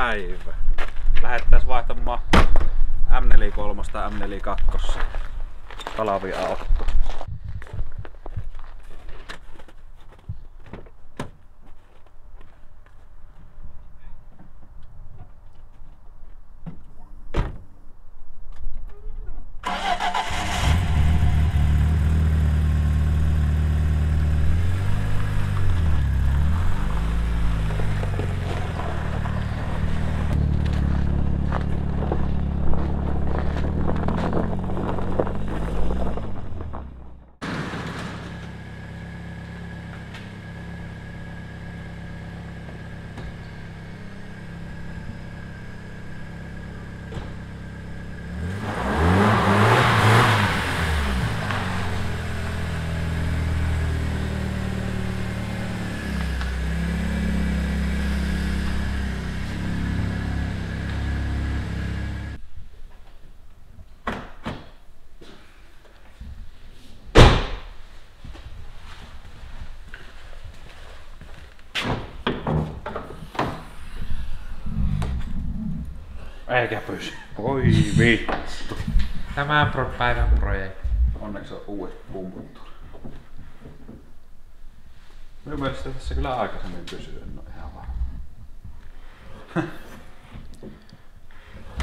päivä. Lähettäis vaihtamaan M43 M42 talviauto. Eikä pysy. Oi vittu. Tämän päivän projekti. Onneksi on uudet pumput. Minun mielestä tässä kyllä aikaisemmin pysyy, en oo ihan varma.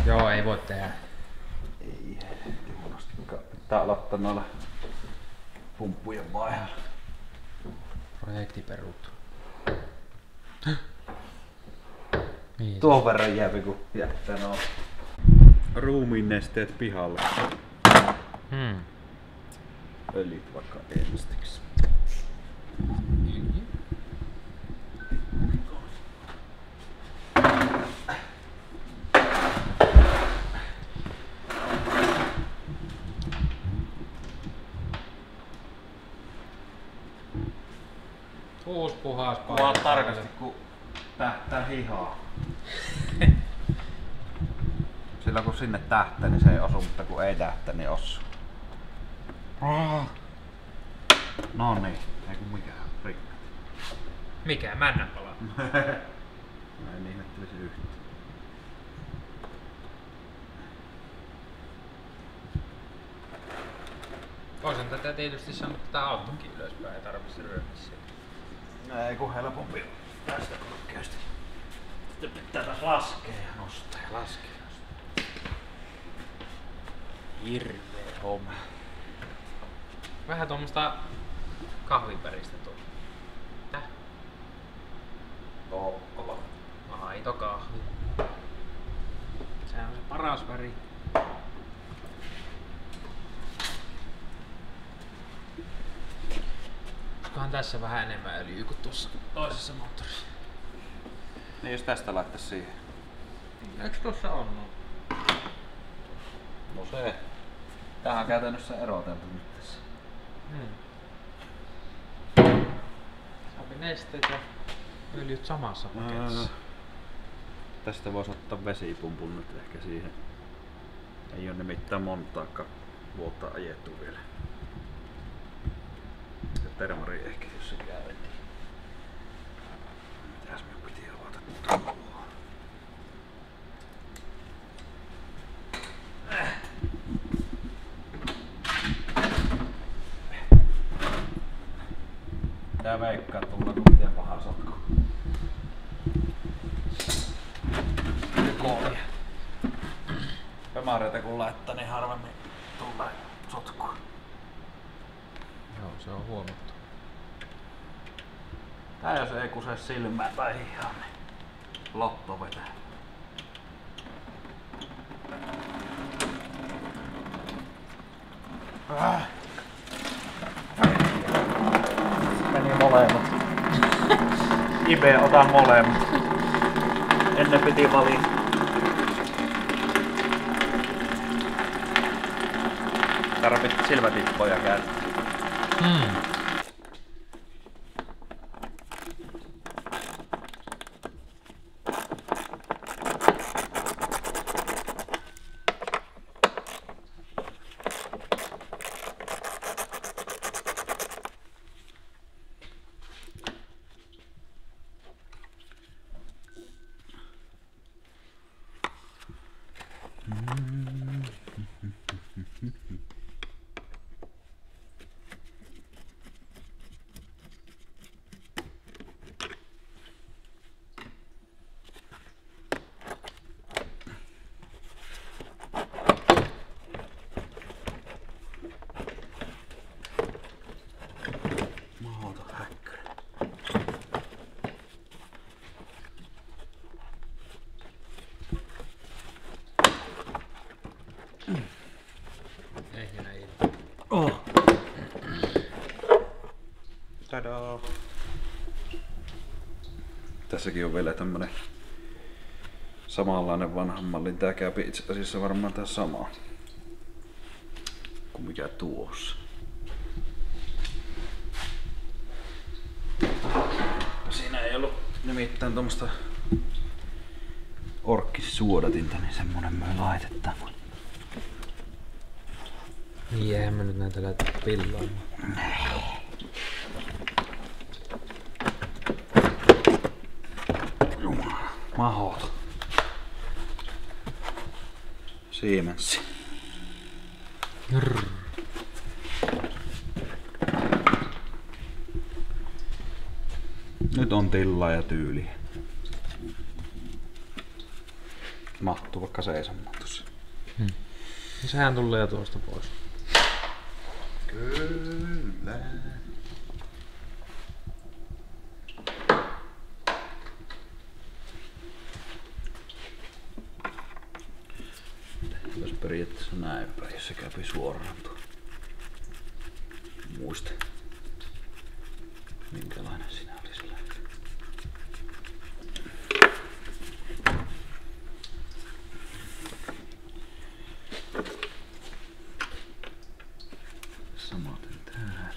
Joo, ei voi tehdä. Ei tiukastikaan. Pitää aloittaa noilla pumppujen vaihella. Projekti peruutu. Niin. Tuon verran jääpi kun jättää nuo ruumiinnesteet pihalle. Öljyt vaikka ensiksi. Uusi puhas paikka. Kuvaa tarkasti kun tähtää hihaa. Silloin kun sinne tähtää, niin se ei osu, mutta kun ei tähtää, niin osuu. No niin, ei kun mikään rikka. Mikä männänpala? Mä en ihmettelisi yhtään. Oisin tätä tietysti saanut tätä autokin ylöspäin, ei tarvitse ryömissä. No ei kun helpompi tästä korkeasti. Sitten pitää taas laskea ja nostaa ja laskea. Hirveä homma. Vähän tuommoista kahvipäristä tuo. Täh? Kova. Aito kahvi. Sehän on se paras väri. Olisikohan tässä vähän enemmän öljyä kuin tuossa toisessa moottorissa. Niin jos tästä laittais siihen. Eikö tuossa on? No se. Tähän on käytännössä eroteltu nyt tässä. Saapi nesteet ja öljyt samassa paketissa. Tästä voisi ottaa vesipumpun nyt ehkä siihen. Ei oo nimittäin montaakaan vuotta ajettu vielä. Ja termari ehkä jos se käy. Mitäs me piti avata tuohon? Tää veikkaa tulla kun miten paha sotku. Koolia. Pemareita kun laittaa niin harvemmin tulee sotkua. Joo, se on huomattu. Tää jos ei kuse silmää tai hihaan, niin lotto vetää. Meni molemmat. Ibe, ota molemmat. Ennen piti valita. Tarvit silmätippoja käyttää. Ei enää ilta. Oh. Tadaa! Tässäkin on vielä tämmönen samanlainen vanhan mallin. Tää käypi itse asiassa varmaan tää sama kuin mikä tuossa. Siinä ei ollut nimittäin tommosta orkkissuodatinta, niin semmonen me laitetaan. Niin, eihän mä nyt näitä laita pilloimaan. Jumala, mahdoton. Siemenssi. Nyt on tilaa ja tyyliä. Mahtuu vaikka seisomaan tossa. Ja sehän tulee jo tuosta pois. Kyllä. Jos periaatteessa näin päin, jos se käy suoraan tuo. Muista. Minkälainen sinä oli sillä. Samaten täällä.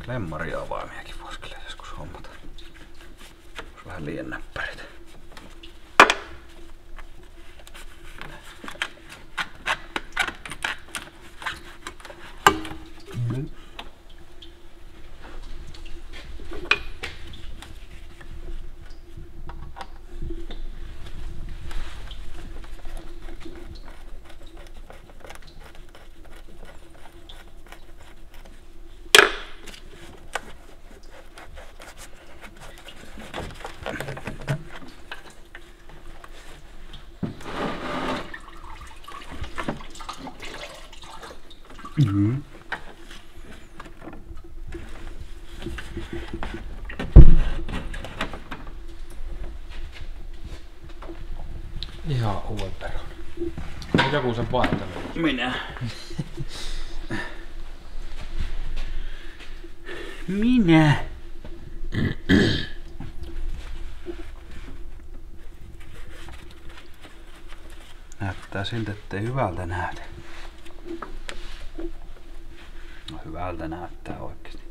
Klemmaria avaimiakin vois kyllä joskus hommata. Olisi vähän liian näppärit. Ihan uuden peron. Joku sen vaihtanut. Minä. Minä. Näyttää siltä, ettei hyvältä näytä. No hyvältä näyttää oikeesti.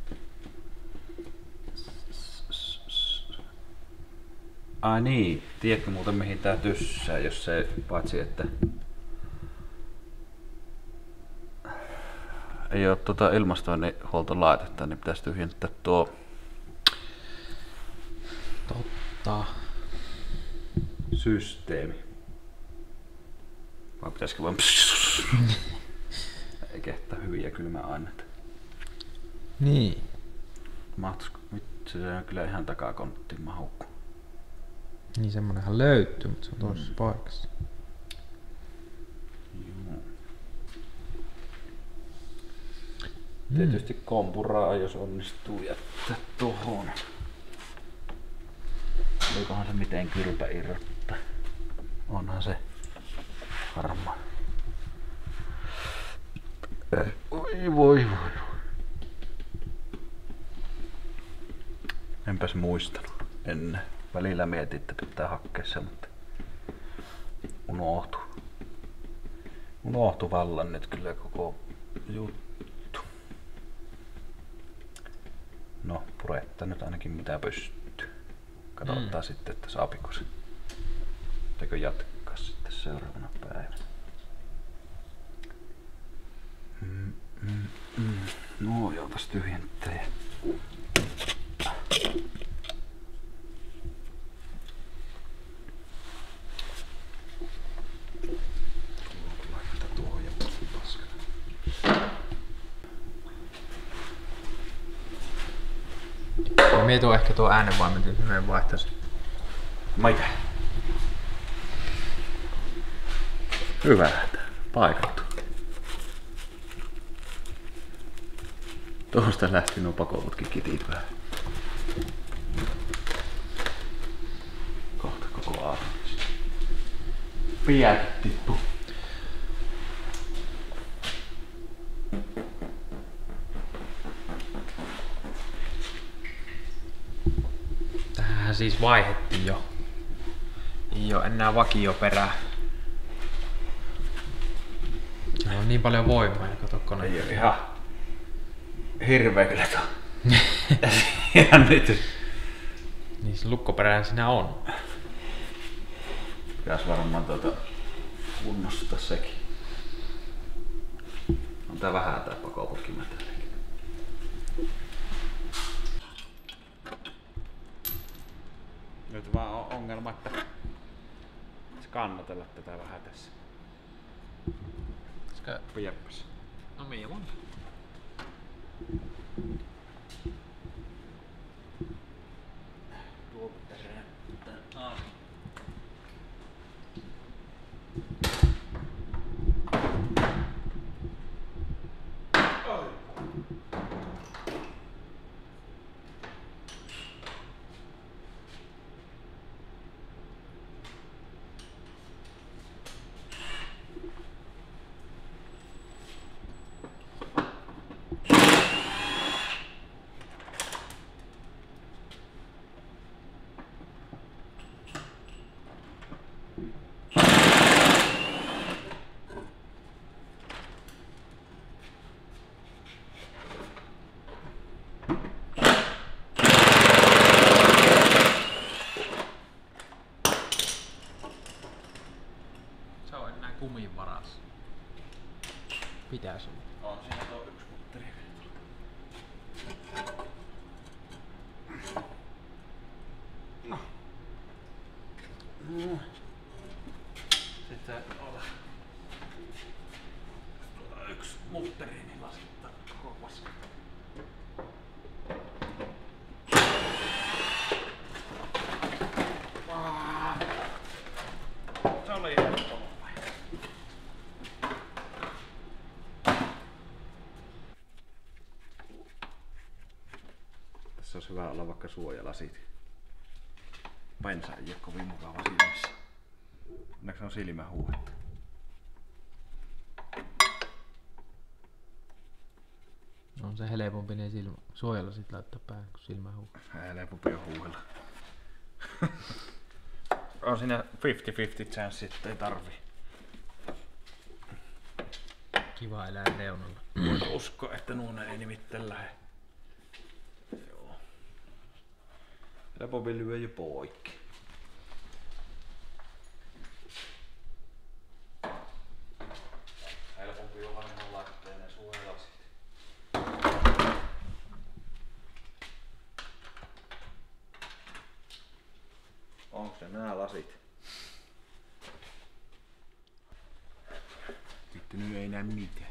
Ai niin, tiedätkö muuten mihin tää tyssää, jos se paitsi että ei oo ilmastointihuoltolaitetta, niin pitäisi tyhjentää tuo Totta. systeemi. Vai pitäisikö vaan ei kehtaa hyviä kylmäaineita. Niin. Mahtuisiko? Se on kyllä ihan takakonttiin mahukku. Niin semmonenhan löytyy, mutta se on toisessa paikassa. Joo. Tietysti kompuraa, jos onnistuu jättää tohon. Olikohan se miten kyrpä irrottaa? Onhan se varmaan. Voi. Enpäs muistanut ennen. Välillä mietin, että pitää hakea se, mutta unohtu vallan nyt kyllä koko juttu. No, puretta nyt ainakin mitä pystyy. Katsotaan sitten, että saapiko se. Pitääkö jatkaa sitten seuraavana päivänä. No, joutas tyhjentää. Mie tuo ehkä tuo äänenvaimentin, että me vaihtaisin. Mitä? Hyvältä. Paikattu. Tuosta lähti nuo pakovutkin kitit vähän. Kohta Piät tippu. Tähän siis vaihdettiin jo. Ei oo enää vakioperää. Se on niin paljon voimaa ja kato kone. Ei oo ihan hirveä kyllä tuo. Jännitys. Niin se lukkoperään siinä on. Pitäis varmaan kunnostaa sekin. On tää vähän tää pakoputkimme tälläkin. Nyt vaan on ongelma, että skannatella tätä vähän tässä. Jeppäs. No mihin on? Tuo perään. Se on enää kumin varassa. Pitäis olla. On siinä tuo yksi mutteri. No. Sitten ota. Tuolla yksi mutteri, niin lasittaa koko paska. Se oli helppo. Tässä olisi hyvä olla vaikka suojalasit. Bensa ei ole kovin mukava silmissä. Onneksi on silmähuuetta. On se helpompi ne suojalasit laittaa päähän kuin silmähuu. Helpompi on huuella. On siinä 50-50 chance, että ei tarvi. Kiva elää reunalla. Voin uskoa, että nuona ei nimittäin lähde. Joo. Helpompi lyö jo poikki. Helpompi on varmaan laittaa ne suojalasit. Onko se nää lasit? Vittu, nyt ei näe mitään.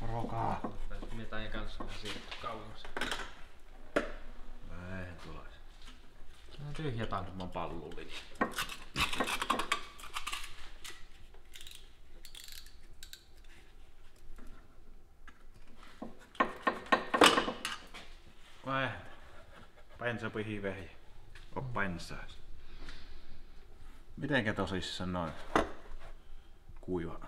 Rokaa. Mitain kanssa on siirretty kauas. Eihän tulais. Se on tyhjä tanko. Mä oon pallullinen. Bensa pihi vehjä. O bensaas. Mitenkä tosissaan noin kuiva?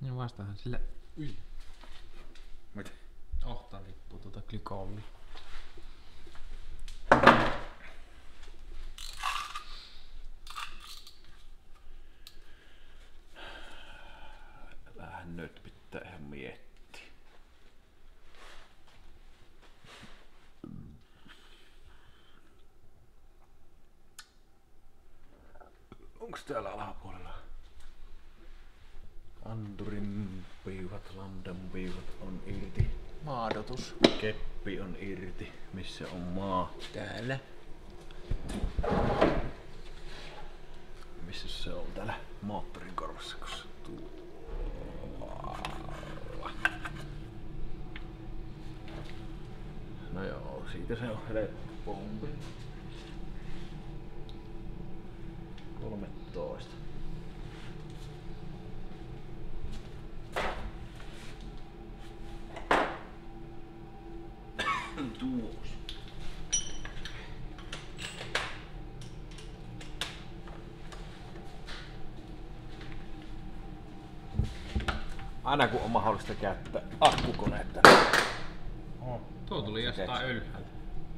No vastahan sillä yli. Mitä? Ohta tippuu tuota glykoolia. Vähän nyt pitää ihan miettiä. Onks täällä alapuolella? Anturin piuhat, lambdan piuhat on irti. Maadotus. Keppi on irti. Missä on maa? Täällä. Missä se on täällä moottorin korvassa, kun se tuu? No joo, siitä se on helppompi. 13. Tuos. Aina kun on mahdollista käyttää akkukoneetta. Tuo tuli jostain ylhäältä.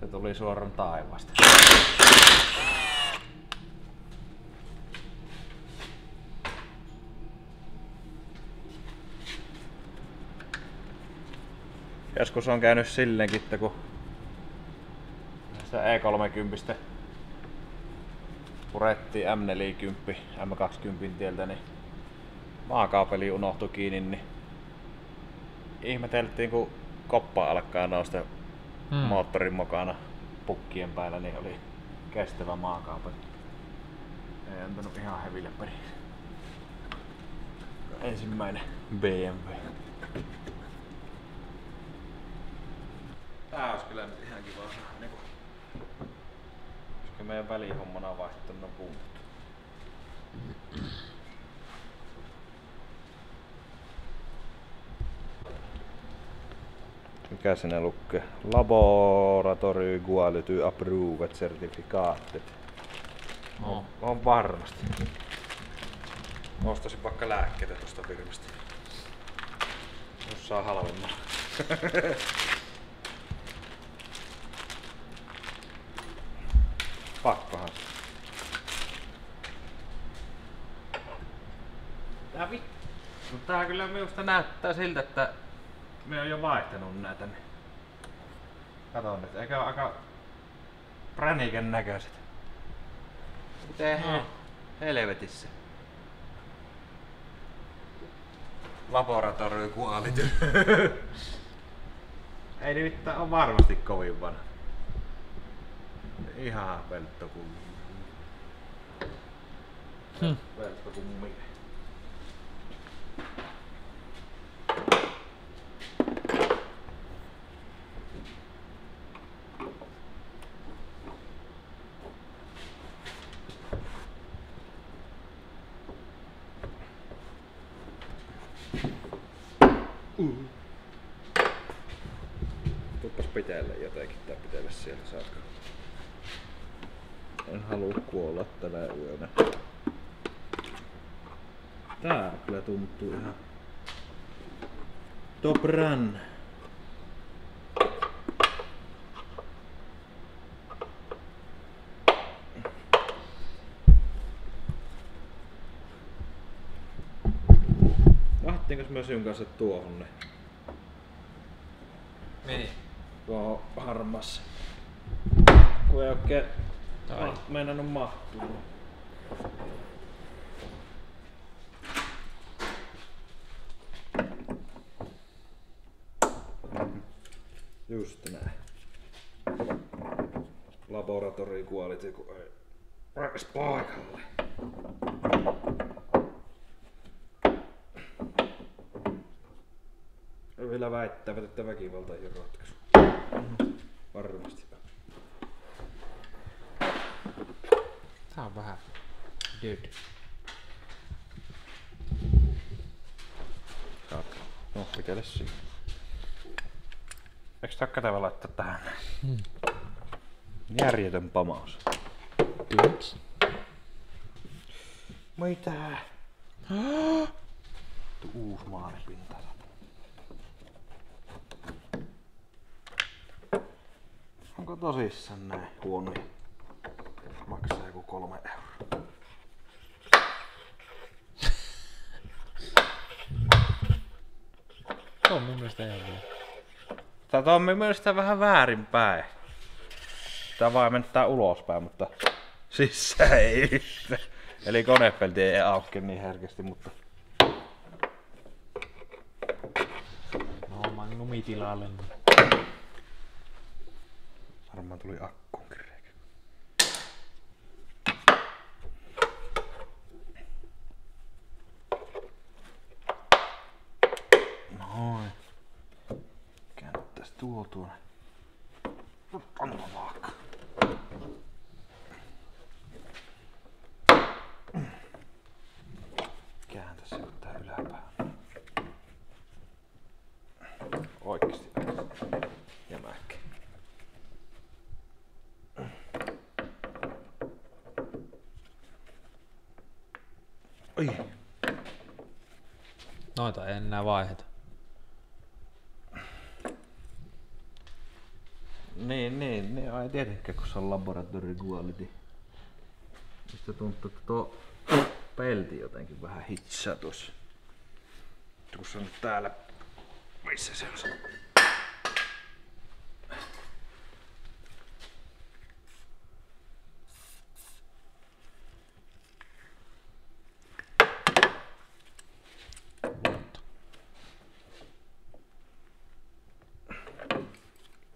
Se tuli suoraan taivaasta. Joskus on käynyt silleenkin, että kun sitä E30 purettiin M40, M20 tieltä, niin maakaapeli unohtui kiinni, niin ihmeteltiin, kun koppa alkaa nousta moottorin mukana pukkien päällä, niin oli kestävä maakaapeli. Ei antanut ihan heville perin. Ensimmäinen BMW. Tää olisi kyllä nyt ihan kiva saada niinku. Koska meidän välihommana on vaihtanut nuo pumput. Mikä sinne lukee? Laboratory Quality Approved Certificated. On varmasti. Ostaisin vaikka lääkkeitä tosta firmasta. Jos saa halvemmalla. Pakkohan. Tää kyllä minusta näyttää siltä, että me on jo vaihtanut näitä. Niin. Kato nyt, eikö aika präniken näköiset? Miten helvetissä? Laboratory Quality. Ei nimittäin on varmasti kovin vanha. Ihan peltto kuin... Peltto kuin mikä. Tuppas pitelle jotenkin tai pitelle siellä, saatko? En halua kuolla tänä yönä. Tää kyllä tuntuu ihan top run. Lähtiinkö mä sinun kanssa tuohon? Niin. Tuohon harmassa. Kun ei oikein meinannut mahtua. Just näin. Laboratory Quality, kun ei pääs paikalle. Vielä väittävät, että väkivalta ei ole ratkaisu. Varmasti. Tää on vähän dude. Saat. No, pitele siinä. Eiks tää kätevä laittaa tähän? Järjetön pamaus. Yks. Mitä? Uusi maalipinta. Onko tosissaan näin huonoja? Maksaa joku 3 €. Se on mun mielestä ihan hyvä. Tää on mun mielestä vähän väärinpäin. Tää vaan mentää ulospäin, mutta sisään ei. Eli konepelti ei auke niin herkästi, mutta... No magnumitilalle. Varmaan tuli akkuunkin reikä. Noin. Käännettäis tuo tuonne. Anna vaikka. Kääntä se tää yläpäähän. Oikeesti jämäkkä. Oi. Noita ei enää vaiheta. Niin, ei tietenkään, kun se on laboratory quality. Mistä tuntuu, että tuo pelti jotenkin vähän hitsaa tuossa. Kun se on nyt täällä. Missä se on?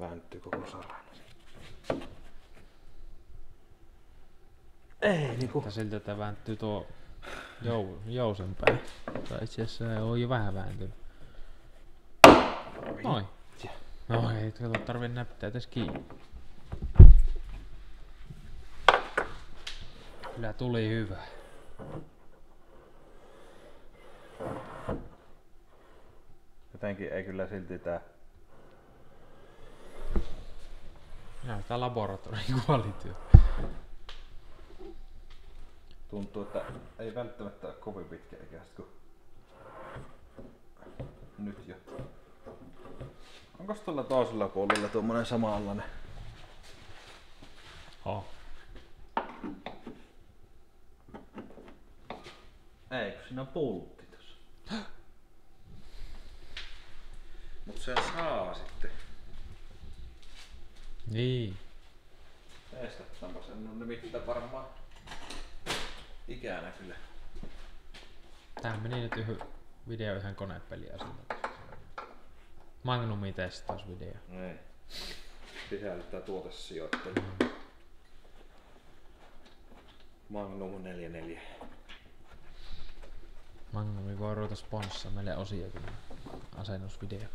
Vääntyy koko sarana. Ei niinku. Siltä että vääntyy tuo jousen päin. Tai itse asiassa on jo vähän vääntynyt. Noin. No ei tarvi näppiä edes kiinni. Kyllä tuli hyvä. Jotenkin ei kyllä silti tää. Näyttää laboratoriin quality. Tuntuu, että ei välttämättä ole kovin pitkä ikäistä kuin nyt jo. Onko tuolla toisella puolella tuommoinen samanlainen? Oh. Ei, kun siinä on pultti tossa. Mut sen saa sitten. Niin. Testataanpa sen, on nimittäin varmaan ikänä kyllä. Tää meni nyt video yhden konepeliä siltä. Magnumi testausvideo. Ei. Sisällyttää tuotesijoittelu. Magnum 44. Magnumi voi ruveta sponssaa meille osia kun asennusvideo.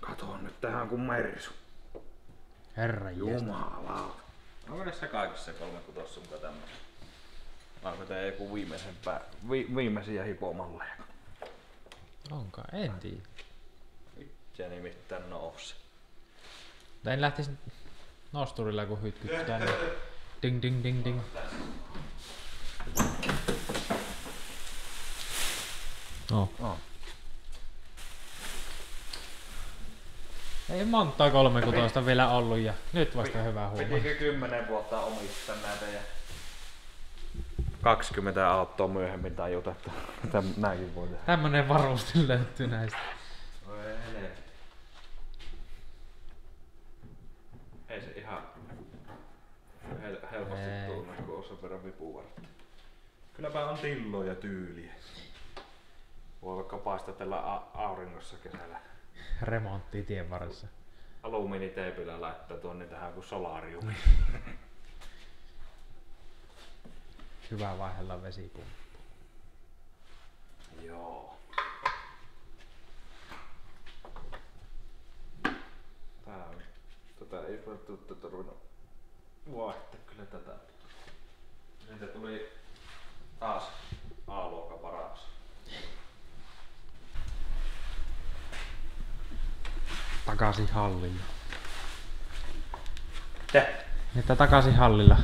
Kato nyt tähän kun mersu. Herra Jumala. Onko näissä kaikissa 36 muka tämmönen? Onko tää joku viimeisiä hipomalleja? Onkaan, en tiedä. Se nimittäin nousi. En lähtis nosturilla kun hytkyt tänne. Ding ding ding ding. Oh. Ei montaa 36 vielä ollut ja nyt vasta hyvä huomio. Pitikö 10 vuotta omistaa näitä ja 20 autoa myöhemmin tajuta, että näinkin voi tehdä. Tämmönen varuste löytyy näistä. Ei se ihan helposti tunne, kun on sen verran vipuvartta. Kylläpä on tilloa ja tyyliä. Voi vaikka paistatella auringossa kesällä. Remontti tien varressa. Alumiiniteipillä laittaa tuonne tähän kuin solariumi. Hyvä vaihella vesipumppu. Joo. Tää on. Tätä ei välttämättä tarvinnut vaihtaa kyllä tätä. Niitä tuli taas A-luokan paras. Takaisin hallilla. Te? Että takaisin hallilla.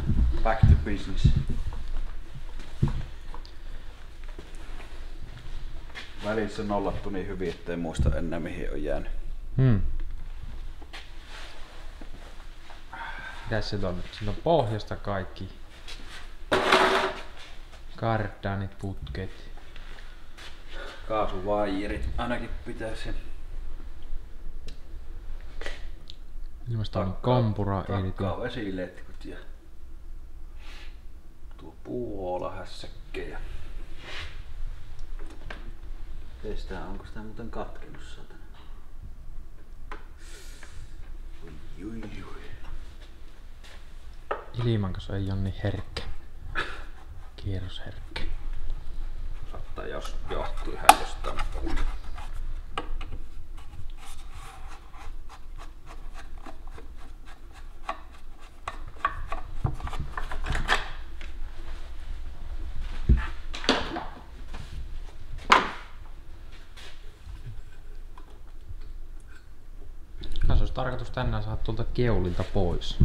Back to business. Välissä nollattu niin hyvin, ettei muista enää mihin on jäänyt. Mitäs se on? Siinä on pohjasta kaikki. Kardanit, putket. Kaasuvaijerit ainakin pitäisi. Ilmeisesti on kompura takkaa vesiletkut ja tuo puuhoolahässäkkejä. Teistää, onko sitä muuten katkenut satana? Ui. Ilman kanssa ei oo niin herkkä. Kierrosherkkä. Saattaa jos johtuu ihan jostain. Tässä olisi tarkoitus tänään saada tuolta keulilta pois.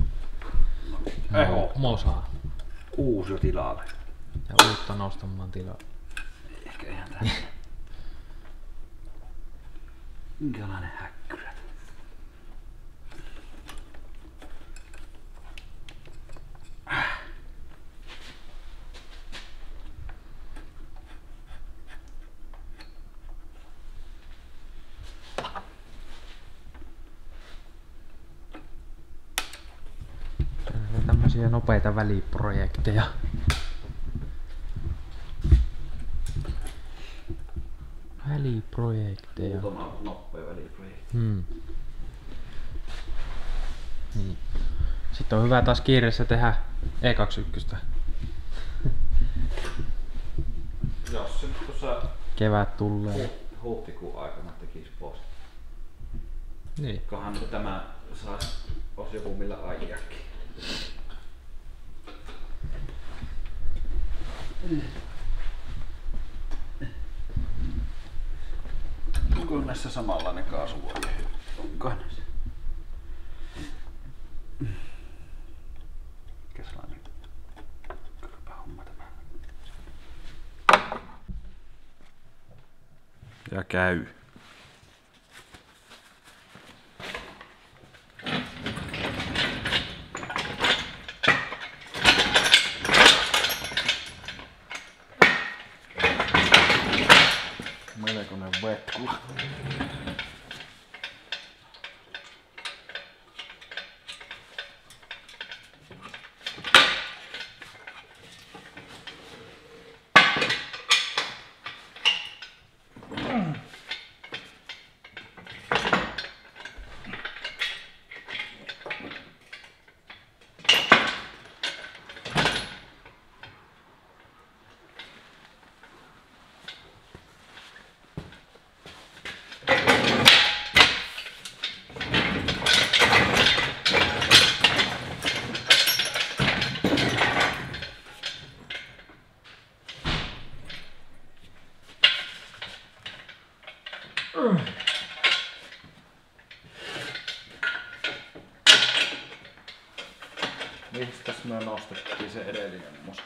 Mosaa. Uusi jo tilalle. Ja uutta nostamaan tilaa. Ehkä ihan tänne. Minkälainen häkkyrä. Tämmösiä nopeita väliprojekteja. Väliprojekteja. Muutama nopea väliprojekti. Niin. Sitten on hyvä taas kiireessä tehdä E21. Jos se nyt tuossa Kevät tulee. huhtikuun aikana tekis pois. Niin. Kohan tämä ois joku millä ajakin. Onko näissä samanlainen kaasuvoima? Onko näissä? Mikä sellainen kylpä homma tämä? Ja käy. Melkoinen vetku. Mistäs me nostettiin se edellinen musa?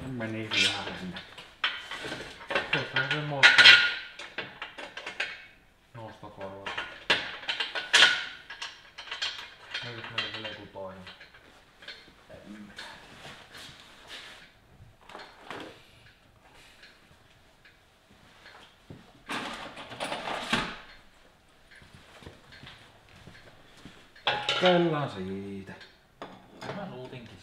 Meni ihan sinne. Tuossa on se moottori. Nostokorva. Nyt meillä vielä joku toinen. Kellaan siitä. Mä luutinkin.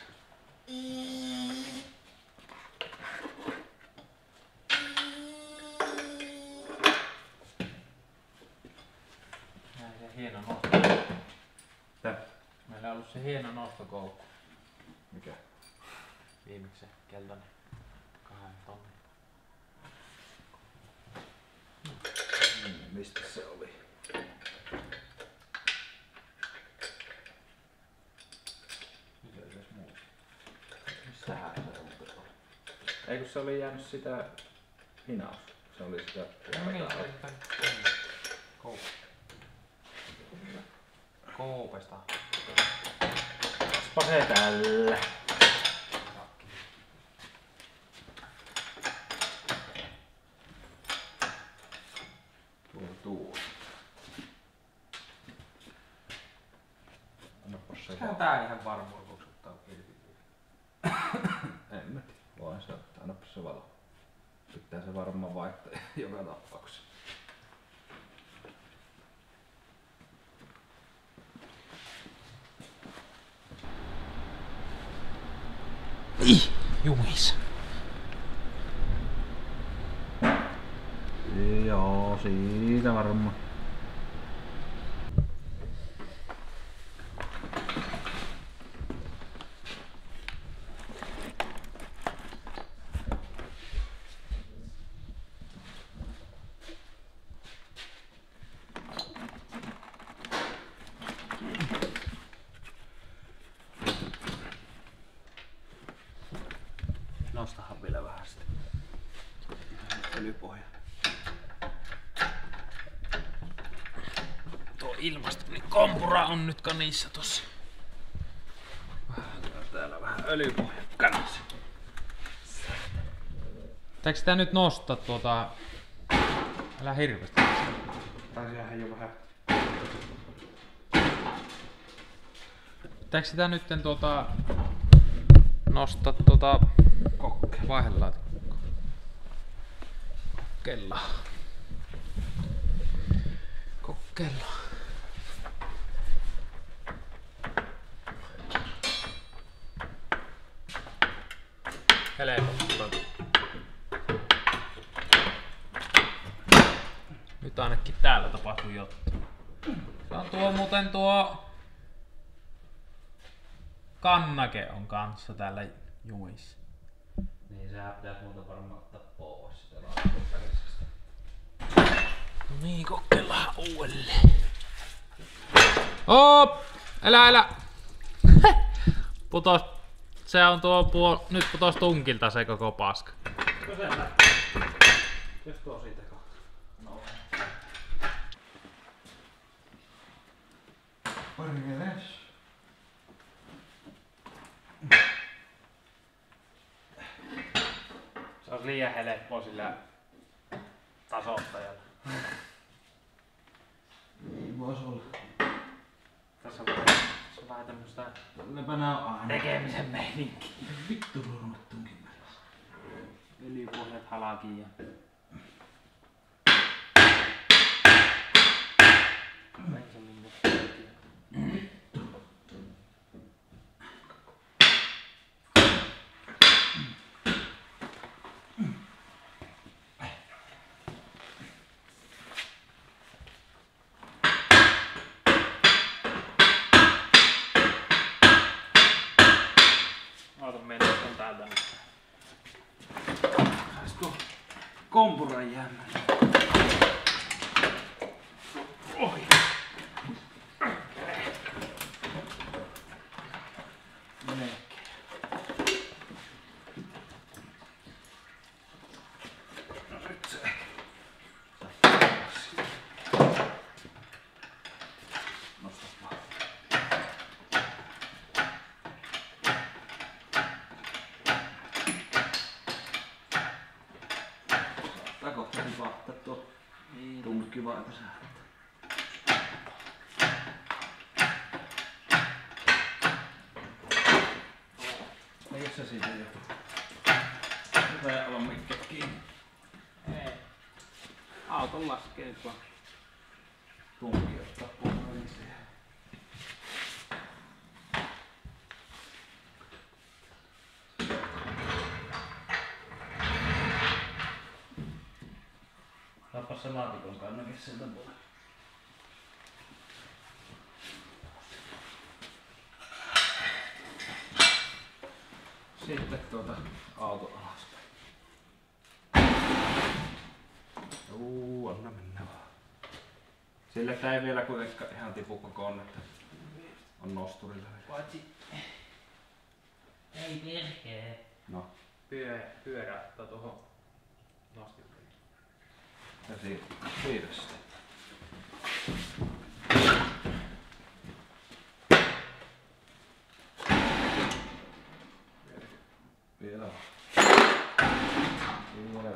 Näin se hieno nosto. Tää? Meillä on ollut se hieno nostokoukku. Mikä? Viimeksi se keltainen 2 tonnin. Mistä se oli? Missähän se on? Eikö se oli jäänyt sitä hinaus? Se oli sitä Koopesta. Aspa se tällä. Tuo. Annapas se Käy tää ihan varmuun koksuttaa irti. En mä tiedä. Voin se ottaa. Annapas se valo. Pitää se varmaan vaihtaa joka tapauksessa. Jumis. Joo, siitä varmaan. Nostahan vielä vähän sitä öljypohja. Tuo ilmasto, niin kompura on nyt kanissa tossa. Täällä vähän öljypohja kanssa. Pitääkö sitä nyt nostaa Älä hirveästi. Taisihan jo vähän. Pitääkö sitä nytten nostaa vaihelaatikkoa? Kokeillaan. Helpottaa. Nyt ainakin täällä tapahtuu jotain. Se on muuten kannake on kanssa täällä jumissa. Niin sehän pitäis muuta varmaan ottaa pois sitä laattopäisestä. No niin, kokeillaan uudelleen. Op! Älä! Putos. Se on nyt putos tunkilta se koko paska. Jos tuo siitä kohta. No. Perkeles. Se on liian helppoa sillä tasoittajalla. Niin vois olla. Tässä on vähän tämmöstä Lepänä on aina. tekemisen meininki. Vittu ruunat tunkin päällä. Öljypohjat halakin ja... Oota, mennä täältä nyt. Sais tuo kompuran jäämään. Ohi! Menee. No nyt se. Nosta vaan. Tää kohta tipahtaa tuo tunkki vaan tässä. Eikö se siitä jo? Hyvä olla mikkä kiinni. Ei. Auton laskee vaan. Tunkki ottaa puhumaan siihen. Saappas se laatikon kannakin sieltä pois. Sitten auto alaspäin. Anna mennä vaan. Sillä tää ei vielä kuitenkaan ihan tipu kokoon, että on nosturilla. Paitsi... Ei perkele. No. Pyörähtää tuohon nostitteen. Ja siirrä sitä. Vielä. Vielä.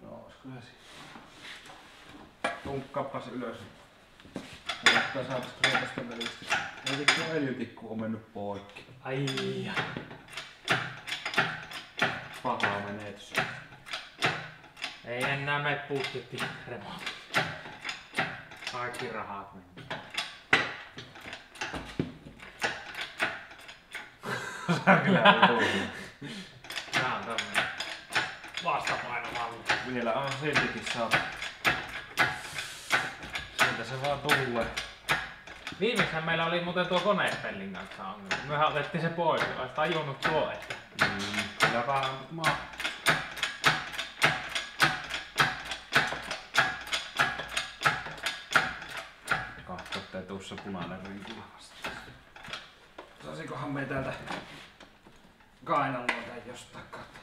No, olisiko se siinä? Tunkkaappas ylös. Kannattaa saada tästä välistä. Ei vittu öljytikku on mennyt poikki. Ai. Pahaa menetys. Ei enää mene budjetti remontti. Kaikki rahat meni. Sä kyllä ei. Tää on tämmönen vastapainomalli. Vielä on siltikin saatu. Sieltä se vaan tulee. Viimeishän meillä oli muuten tuo konepellin kanssa ongelma. Mehän otettiin se pois, olisi tajunnut tuo, että... Kyllä vaan katso, ettei tuu se punainen rinkula vastaan. Saisikohan me täältä kainaloa tai jostain kautta.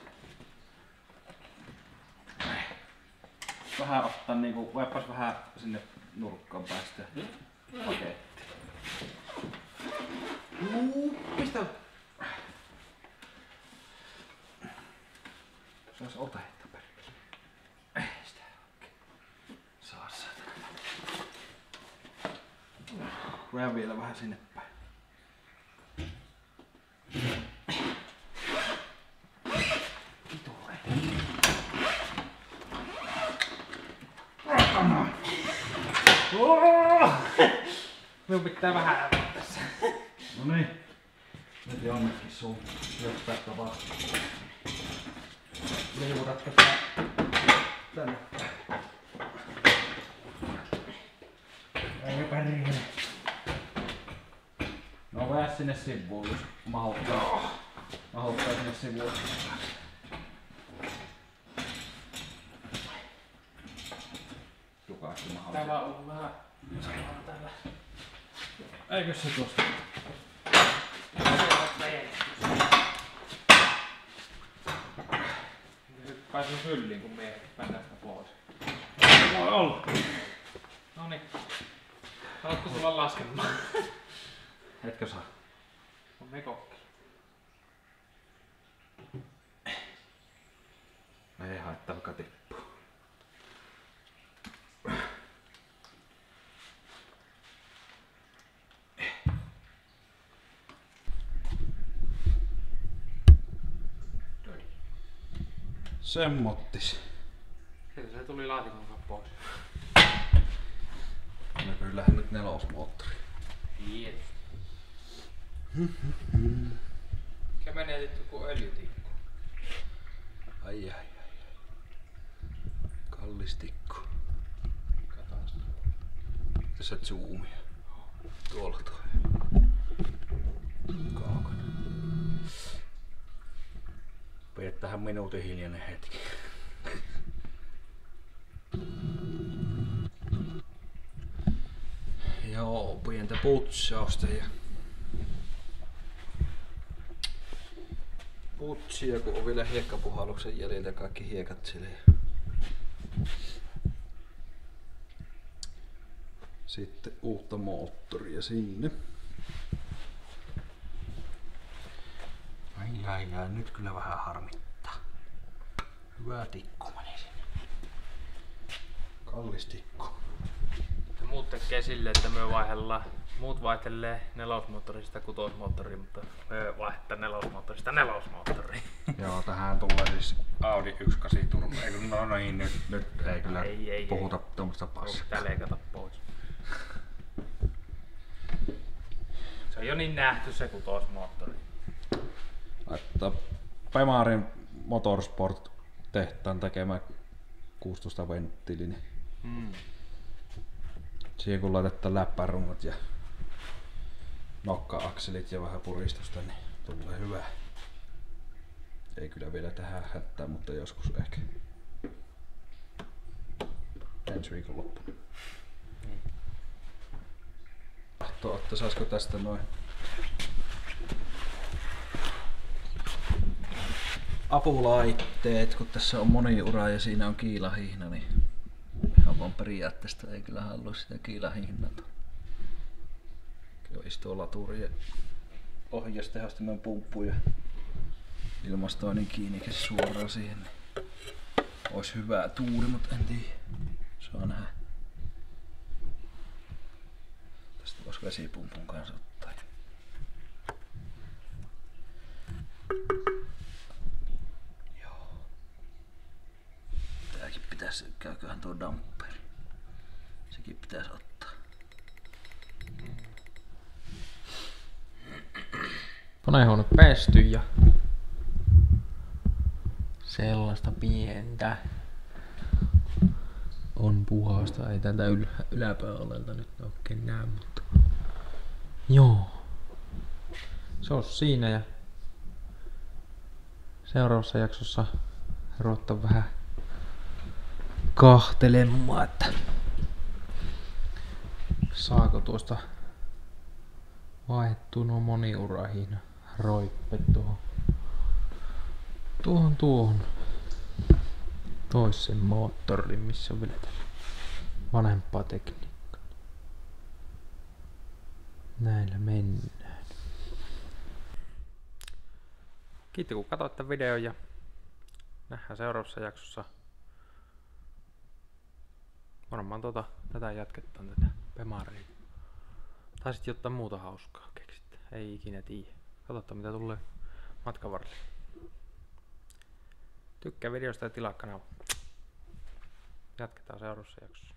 Vähän ottaa niinku, voipas vähän sinne nurkkaan päästä paketti. Pistä! sais otetta perkele. Ei sitä oikein saa saatana. Vähän vielä vähän sinne päin. Minun pitää vähän ääntä tässä. Noniin. Nyt jonnekin sun jostain tapahtuu. Liuutat tätä tänne. Ei perille. No vähän sinne sivuun, jos mahuttaa. Mahuttaa sinne sivuun. Tukaasti mahuttaa. Täällä on vähän samaa täällä. Eikö se tuosta? Pääsin fylliin kun miehet tästä pois. Voi olla. Noniin. Haluatko sulla laskemaan? Etkö saa? On ne kokki. Ei haittaa vaikka tippuu. Semmottis. Sieltä se tuli laatikon kanssa pois. No kyllähän nyt nelosmoottori. Hieno. Mikä menetetty kuin öljytikku? Ai. Kallis tikku. Katos. Tässä zoomia. Tuolla toi. Kaukana. Pidetään minuutin hiljainen hetki. Joo, pientä putsausta ja putsia, kun on vielä hiekkapuhalluksen jäljellä kaikki hiekat sille. Sitten uutta moottoria sinne. Ai, nyt kyllä vähän harmittaa. Hyvä tikku meni sinne. Kallis tikku. Muut tekee silleen, että muut vaihtelee nelosmoottorista kutosmoottoriin, mutta me vaihtaa nelosmoottorista nelosmoottoriin. Joo, tähän tulee siis Audi 1.8 turbo. No niin, nyt ei kyllä puhuta tuommoista paskaa. Pitää leikata pois. Se on jo niin nähty se kutosmoottori. Laittaa Bemarin Motorsport tehtaan tekemä 16 venttiilinen. Siihen kun laitetaan läppärungot ja nokka-akselit ja vähän puristusta, niin tulee hyvä. Ei kyllä vielä tähän hättää, mutta joskus ehkä ensi viikon loppuna. Kahtoo, että saisiko tästä noin apulaitteet, kun tässä on moniura ja siinä on kiilahihna, niin ihan vaan periaatteesta ei kyllä halua sitä kiilahihnata. Kyllä istuu laturi ja ohjaustehostimen pumppu ja ilmastoinnin kiinnike suoraan siihen. Niin ois hyvä tuuri, mutta en tiedä. Saa nähdä. Tästä vois vesipumpun kanssa ottaa. Joo. Tääkin pitäis, käyköhän tuo damperi. Sekin pitäis ottaa. Konehuone pesty ja sellaista pientä on puhasta, ei tältä yläpuolelta nyt oikein näe, mutta joo, se on siinä ja seuraavassa jaksossa ruvetaan vähän kahtelemaan, että saako tuosta vaihdettua nuo moniurahiin roippe tuohon toisen moottoriin, missä on vielä vanhempaa tekniikkaa. Näillä mennään. Kiitos kun katsoitte videon ja nähdään seuraavassa jaksossa. Varmaan tätä jatketaan tätä Bemaria. Tai sitten jotain muuta hauskaa keksit. Ei ikinä tiedä. Katsotaan mitä tulee matkan varrelle. Tykkää videosta ja tilaa kanava. Jatketaan seuraavassa jaksossa.